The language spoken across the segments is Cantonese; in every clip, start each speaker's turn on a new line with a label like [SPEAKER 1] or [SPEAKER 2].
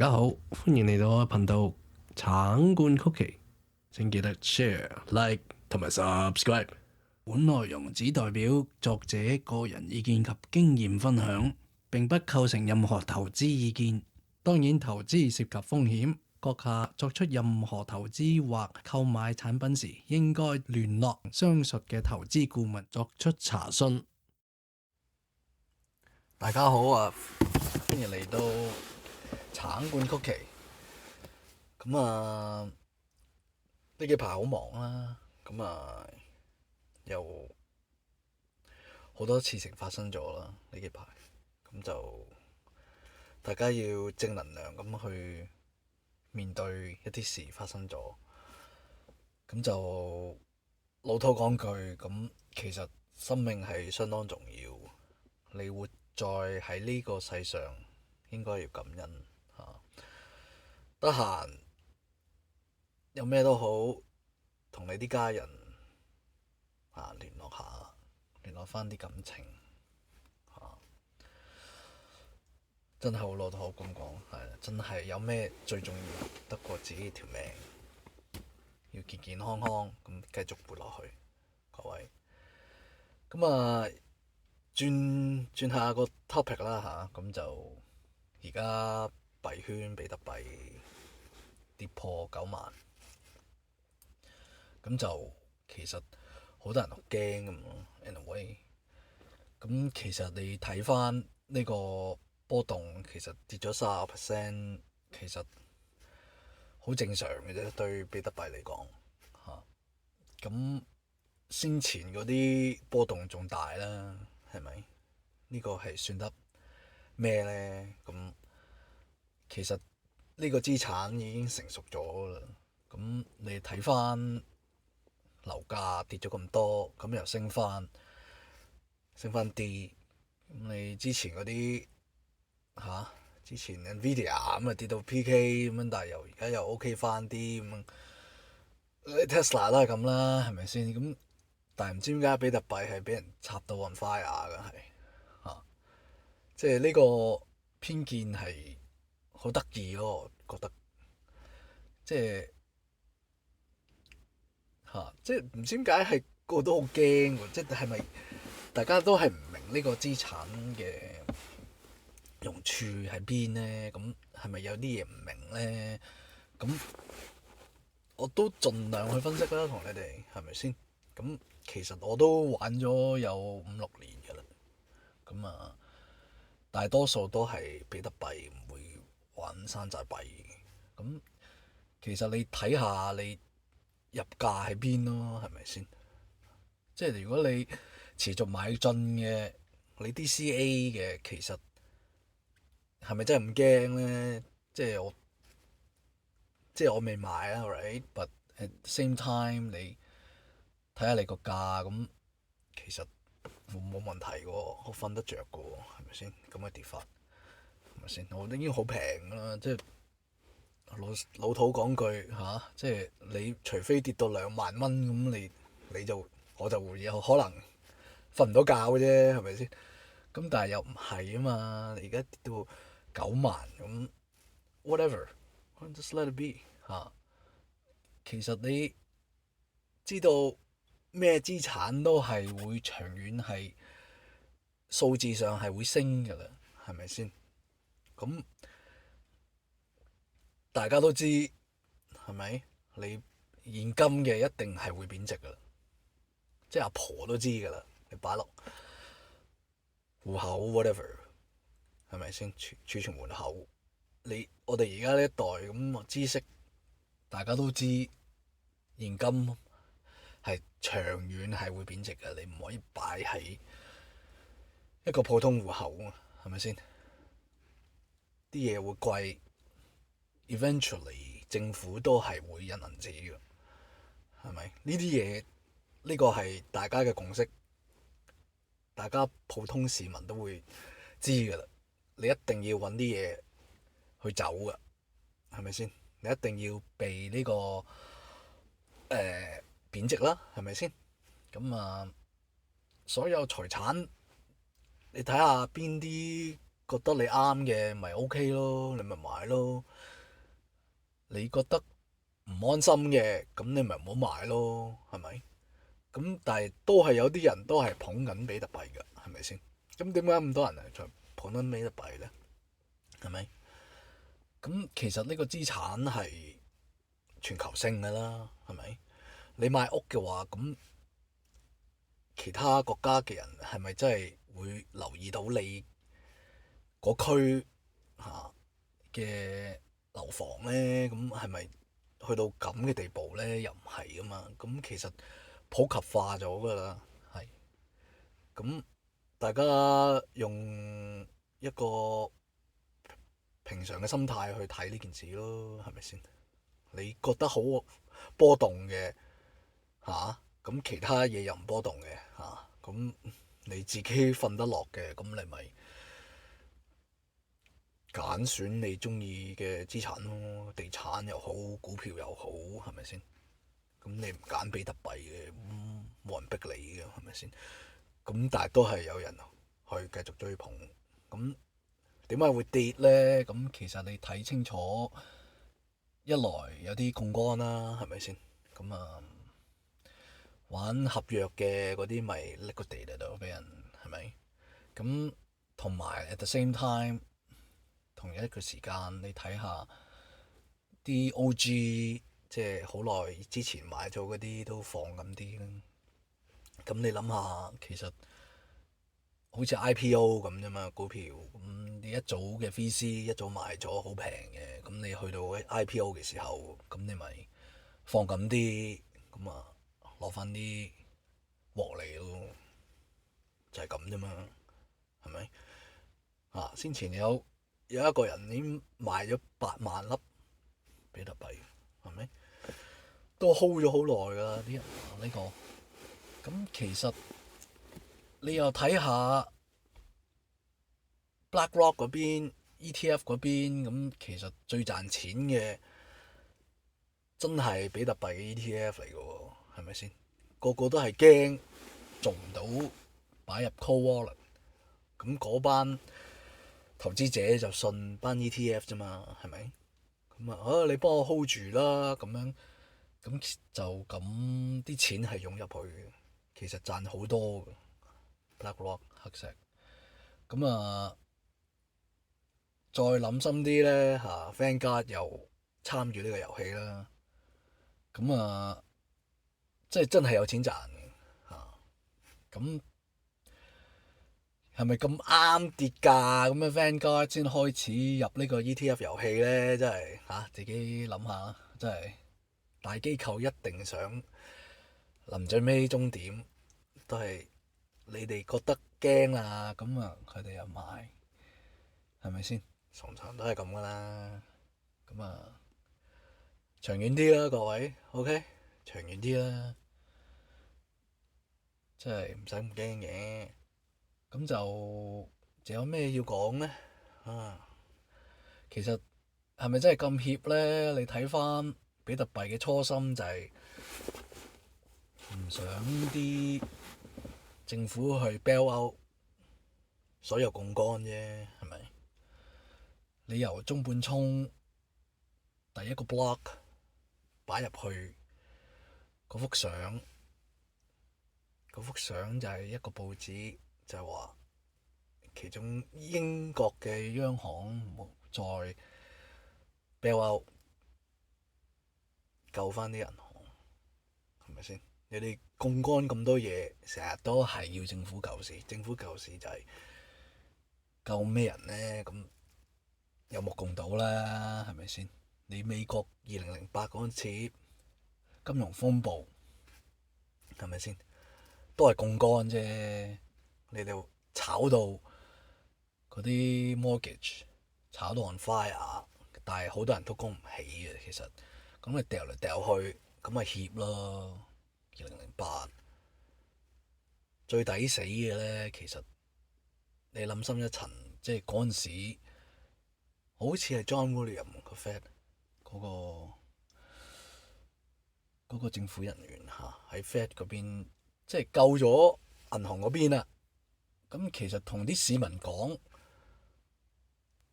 [SPEAKER 1] 家好，歡迎嚟到我嘅頻道橙罐曲奇，請記得 share、like 同埋 subscribe。本內容只代表作者個人意見及經驗分享，並不構成任何投資意見。當然，投資涉及風險，閣下作出任何投資或購買產品時，應該聯絡相熟嘅投資顧問作出查詢。大家好啊，歡迎嚟到橙罐曲奇。咁呢幾排好忙啦，又好多事情發生咗啦。呢幾排咁就大家要正能量咁去面對一啲事發生咗。咁就老土講句，咁其實生命係相當重要。你活在喺呢個世上，應該要感恩嚇。得閒有咩都好，同你啲家人聯絡下，聯絡翻啲感情真係好老土咁講，真係有咩最重要得過自己條命，要健健康康咁繼續活落去，各位。轉下個 topic 啦嚇，咁就而家幣圈比特幣跌破9萬，咁就其實好多人好驚咁咯。Anyway，咁其實你睇翻呢個波動，其實跌咗30%，其實好正常嘅啫，對比特幣嚟講嚇。咁先前嗰啲波動仲大啦，係咪？呢個係算得咩呢？咁其實呢個資產已經成熟咗啦。咁你睇翻樓價跌咗咁多，咁又升翻啲。咁你之前嗰啲之前 Nvidia 咁跌到 PK 咁，但係而家又 OK 翻啲咁。Tesla 都係咁啦，係咪先？咁但係唔知點解比特幣係俾人插到 on fire 㗎，係即係呢個偏見係好得意咯，我覺得即係唔知點解係個個都好驚喎，即係咪大家都係唔明呢個資產嘅用處喺邊呢？咁係咪有啲嘢唔明呢？咁我都盡量去分析啦，同你哋係咪先？咁其實我都玩咗有5-6年㗎啦，咁大多數都係比特幣，唔會玩山寨幣。咁其實你睇下你入價喺邊咯，係咪先？即係如果你持續買進嘅，你 DCA 嘅，其實係咪真係咁驚咧？即係我未買啦，right？But at the same time，你睇下你個價咁，其實冇問題嘅喎，我瞓得着嘅喎，係咪先？咁嘅跌法係咪先？我已經好平啦，即係老土講句即係你除非跌到2萬蚊咁，我就會有可能瞓唔到覺嘅啫，係咪先？咁但係又唔係啊嘛，你而家跌到9萬咁 whatever，just let it be 其實你知道咩資產都係會長遠係數字上係會升㗎啦，係咪先？咁大家都知係咪？你現金嘅一定係會貶值㗎啦，即係阿婆都知㗎啦。你擺落戶口 whatever 係咪先？儲存戶口，我哋而家呢一代咁知識，大家都知現金係長遠係會貶值嘅。你唔可以擺喺一個普通戶口啊，係咪先？啲嘢會貴 ，eventually 政府都係會印銀紙嘅，係咪？呢啲嘢呢個係大家嘅共識，大家普通市民都會知㗎啦。你一定要揾啲嘢去走㗎，係咪先？你一定要避呢個貶值啦，係咪先？咁所有財產你睇下邊啲覺得你啱嘅咪 OK 咯，你咪買咯。你覺得唔安心嘅，咁你咪唔好買咯，係咪？咁但係都係有啲人都係捧緊比特幣㗎，係咪先？咁點解咁多人係在捧緊比特幣呢？係咪？咁其實呢個資產係全球性㗎啦，係咪？你買屋嘅話，咁其他國家嘅人係咪真係會留意到你嗰區嚇嘅樓房呢？咁係咪去到咁嘅地步呢？又唔係噶嘛。咁其實普及化咗㗎啦，係。咁大家用一個平常嘅心態去睇呢件事咯，係咪先？你覺得好波動嘅嚇，咁其他嘢又唔波動嘅嚇，咁你自己瞓得落嘅，咁你咪揀選你中意嘅資產咯，地產又好，股票又好，係咪先？咁你唔揀比特幣嘅，冇人逼你嘅，係咪先？咁但係都係有人去繼續追捧。咁點解會跌呢？咁其實你睇清楚，一來有啲槓桿啦，係咪先？咁啊，玩合約嘅嗰啲咪 liquidate 到俾人，係咪？咁同埋 at the same time，同一個時間你睇下啲 OG，即係好耐之前買咗嗰啲都放咁啲啦。咁你諗下，其實好似 IPO 咁啫嘛，股票咁你一早嘅 VC 一早買咗好平嘅，咁你去到 IPO 嘅時候，咁你咪放緊啲，咁啊攞翻啲獲利咯，就係咁啫嘛，係咪？啊，先前有一個人已經賣咗8萬粒比特幣，係咪？都 hold 咗好耐㗎啦，啲人呢個。咁其實你又睇下 BlackRock 嗰邊、ETF 嗰邊，咁其實最賺錢嘅真係比特幣嘅 ETF 嚟㗎喎，係咪先？個個都係驚做唔到擺入 cold wallet，咁嗰班投資者就信班 ETF 啫嘛，係咪？咁啊，你幫我 hold 住啦，咁樣咁就咁啲錢係湧入去嘅，其實賺好多嘅 BlackRock 黑石。咁啊，再諗深啲咧嚇，Vanguard 又參與呢個遊戲啦。咁啊，即係真係有錢賺嘅嚇。咁係咪咁啱跌價咁樣 Vanguard 先開始入呢個 ETF 遊戲咧？真係嚇，自己諗下，真係大機構一定想臨最尾終點都係你哋覺得驚啊，咁啊佢哋又買，係咪先？常常都係咁噶啦。咁啊，長遠啲啦，各位，OK，長遠啲啦，真係唔使咁驚嘅。咁就仲有咩要講呢？啊，其實係咪真係咁怯呢？你睇翻比特幣嘅初心就係唔想啲政府去 bail out 所有槓桿啫，係咪？你由中本聰第一個 block 擺入去嗰幅相，嗰幅相就係一個報紙，就係話其中英國嘅央行再 bail out 救翻啲銀行，係咪先？你哋槓桿咁多嘢，成日都係要政府救市，政府救市就係救咩人呢？咁有目共睹啦，係咪先？你美國2008嗰陣時金融風暴，係咪先？都係槓桿啫，你哋炒到嗰啲 mortgage 炒到 on fire，但係好多人都供唔起嘅，其實咁你掉嚟掉去，咁咪怯咯。2008最抵死嘅咧，其實你諗深一層，即係嗰陣時好似係 John Williams 個 Fed 嗰個政府人員嚇喺 Fed 嗰邊，即係救咗銀行嗰邊啦。咁其實同啲市民講，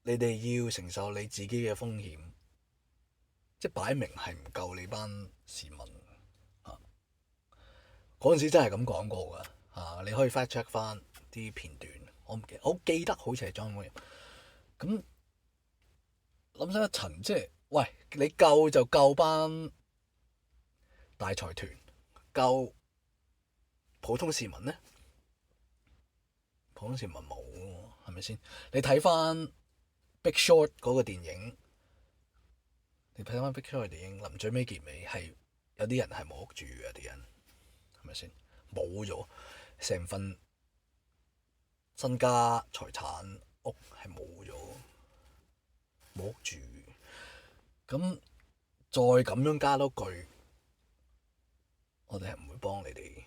[SPEAKER 1] 你哋要承受你自己嘅風險，即係擺明係唔夠你班市民啊！嗰陣時真係咁講過㗎啊！你可以 fact check 翻啲片段，我唔記得，我記得好似係 John Williams。咁諗深一層，即係喂，你救就救班大財團，救普通市民呢？普通市民冇喎，係咪先？你睇翻 Big Short 嗰個電影，你睇翻 Big Short 嘅電影，臨最尾結尾係有啲人係冇屋住嘅，啲人係咪先？冇咗成份身家財產屋係冇咗，冇屋住。咁再咁樣加多句，我哋係唔會幫你哋。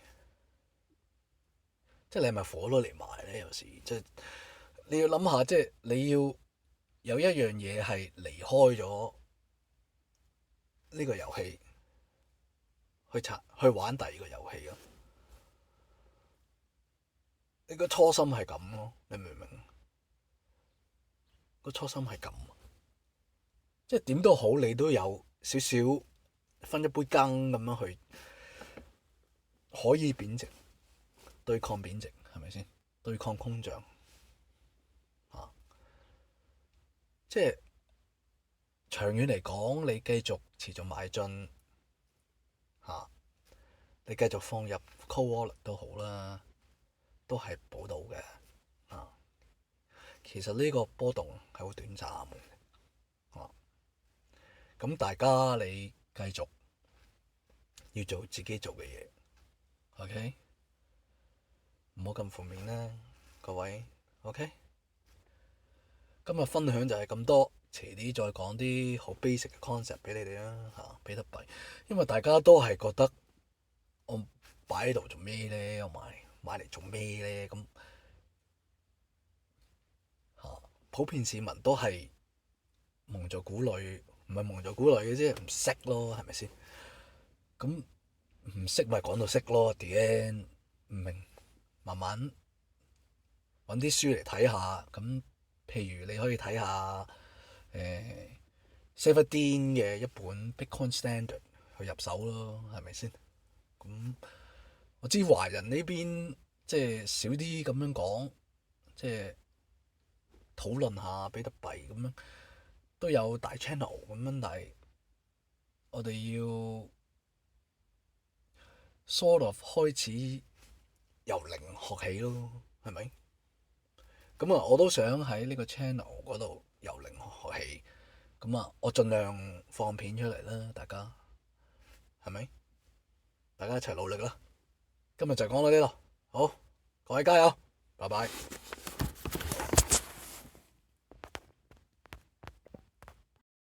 [SPEAKER 1] 即係你係咪火都嚟埋咧？有時即係你要諗下，即係你要有一樣嘢係離開咗呢個遊戲，去玩第二個遊戲咯。你個初心係咁咯，你明唔明？個初心係咁，即係點都好，你都有少少分一杯羹咁樣去，可以貶值，對抗貶值係咪先？對抗通脹啊！即係長遠嚟講，你繼續持續買進嚇，你繼續放入 cold wallet 都好啦，都係補到嘅啊！其實呢個波動係好短暫嘅啊！咁大家你繼續要做自己做嘅嘢，OK？唔好咁負面啦，各位，OK？今日分享就係咁多，遲啲再講啲好 basic 嘅 concept 俾你哋啦嚇，比特幣，因為大家都係覺得我擺喺度做咩咧？我買嚟做咩咧？咁嚇，普遍市民都係蒙在鼓裏，唔係蒙在鼓裏嘅啫，唔識咯，係咪先？咁唔識咪講到識咯，the 唔明，慢慢揾啲書嚟睇下。咁譬如你可以睇下Saifedean 嘅一本 Bitcoin Standard 去入手咯，係咪先？咁我知華人呢邊即係少啲咁樣講，即係討論下比特幣咁樣，都有大 channel 咁樣，但係我哋要 sort of 開始由零學起咯，係咪？咁啊，我都想喺呢個 channel 嗰度由零學起。咁啊，我盡量放片出嚟啦，大家係咪？大家一齊努力啦！今日就講到呢度，好，各位加油，拜拜。